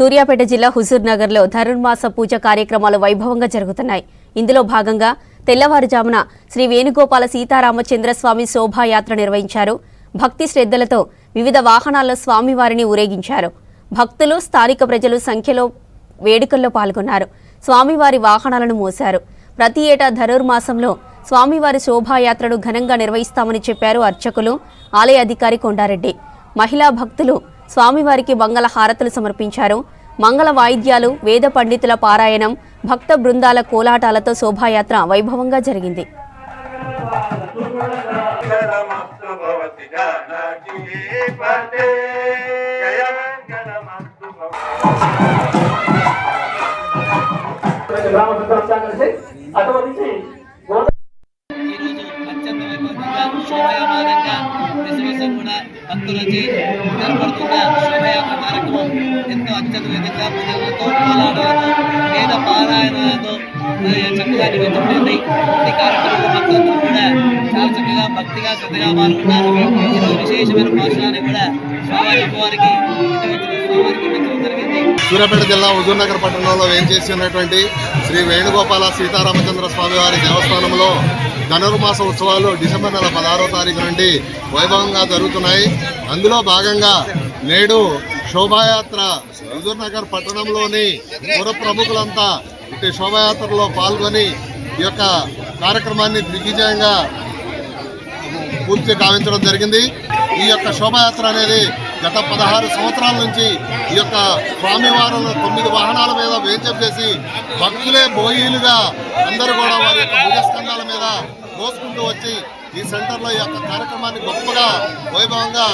సూర్యాపేట జిల్లా హుజూర్ నగర్లో ధనుర్మాస పూజ కార్యక్రమాలు వైభవంగా జరుగుతున్నాయి. ఇందులో భాగంగా తెల్లవారుజామున శ్రీ వేణుగోపాల సీతారామచంద్రస్వామి శోభాయాత్ర నిర్వహించారు. భక్తి శ్రద్ధలతో వివిధ వాహనాల్లో స్వామివారిని ఊరేగించారు. భక్తులు, స్థానిక ప్రజలు సంఖ్యలో వేడుకల్లో పాల్గొన్నారు. స్వామివారి వాహనాలను మోశారు. ప్రతి ఏటా ధనుర్మాసంలో స్వామివారి శోభాయాత్రను ఘనంగా నిర్వహిస్తామని చెప్పారు అర్చకులు, ఆలయ అధికారి కొండారెడ్డి. మహిళా భక్తులు స్వామివారికి మంగళ హారతులు సమర్పించారు. మంగళ వాయిద్యాలు, వేద పండితుల పారాయణం, భక్త బృందాల కోలాటాలతో శోభాయాత్ర వైభవంగా జరిగింది. భక్తులకి ఏర్పడుతున్న శోభయాత్ర కార్యక్రమం ఎంతో అత్యద్భుతంగా పూజలతో కోలాటాలతో వేద పారాయణలతో చక్కగా నిర్వహించబడింది. ఈ కార్యక్రమంలో భక్తులందరూ కూడా చాలా చక్కగా భక్తిగా శ్రద్ధగా పాల్గొన్నారు. ఈరోజు విశేషమైన భాషణాన్ని కూడా స్వామివారికి మెచ్చడం జరిగింది. సూర్యాపేట జిల్లా హుజూర్ నగర్ పట్టణంలో వేంచేసి ఉన్నటువంటి శ్రీ వేణుగోపాల సీతారామచంద్ర స్వామివారి దేవస్థానంలో ధనుర్మాస ఉత్సవాలు డిసెంబర్ నెల 16వ తారీఖు నుండి వైభవంగా జరుగుతున్నాయి. అందులో భాగంగా నేడు శోభాయాత్ర హుజూర్ నగర్ పట్టణంలోని పుర ప్రముఖులంతా ఇటు శోభాయాత్రలో పాల్గొని ఈ యొక్క కార్యక్రమాన్ని దిగ్విజయంగా పూర్తి కావించడం జరిగింది. ఈ యొక్క శోభాయాత్ర అనేది గత 16 సంవత్సరాల నుంచి ఈ యొక్క స్వామివారులను 9 వాహనాల మీద వేంచేపు చేసి భక్తులే బోయిలుగా అందరూ కూడా వారి యొక్క భుజస్కంధాల మీద మోసుకుంటూ వచ్చి ఈ సెంటర్లో ఈ యొక్క కార్యక్రమాన్ని గొప్పగా వైభవంగా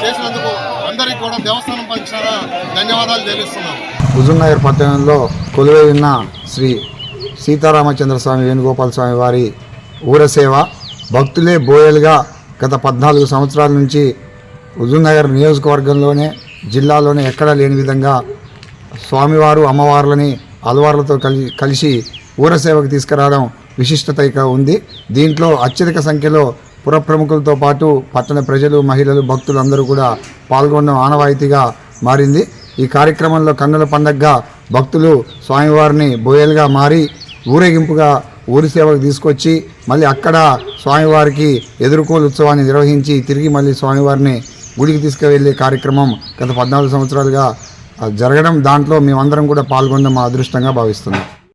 చేసినందుకు అందరికీ కూడా దేవస్థానం పక్షాన ధన్యవాదాలు తెలుస్తున్నాం. హుజూర్ నగర్ పట్టణంలో కొలువై ఉన్న శ్రీ సీతారామచంద్ర స్వామి వేణుగోపాల స్వామి వారి ఊరసేవ భక్తులే బోయలుగా గత 14 సంవత్సరాల నుంచి హుజూర్ నగర్ నియోజకవర్గంలోనే జిల్లాలోనే ఎక్కడా లేని విధంగా స్వామివారు అమ్మవార్లని అలవార్లతో కలిసి ఊరసేవకు తీసుకురావడం విశిష్టత ఉంది. దీంట్లో అత్యధిక సంఖ్యలో పుర ప్రముఖులతో పాటు పట్టణ ప్రజలు, మహిళలు, భక్తులు అందరూ కూడా పాల్గొనడం ఆనవాయితీగా మారింది. ఈ కార్యక్రమంలో కన్నుల పండగగా భక్తులు స్వామివారిని బోయలుగా మారి ఊరేగింపుగా ఊరి సేవకు తీసుకొచ్చి మళ్ళీ అక్కడ స్వామివారికి ఎదుర్కోలు ఉత్సవాన్ని నిర్వహించి తిరిగి మళ్ళీ స్వామివారిని గుడికి తీసుకువెళ్ళే కార్యక్రమం గత 14 సంవత్సరాలుగా జరగడం, దాంట్లో మేమందరం కూడా పాల్గొనడం మా అదృష్టంగా భావిస్తున్నాం.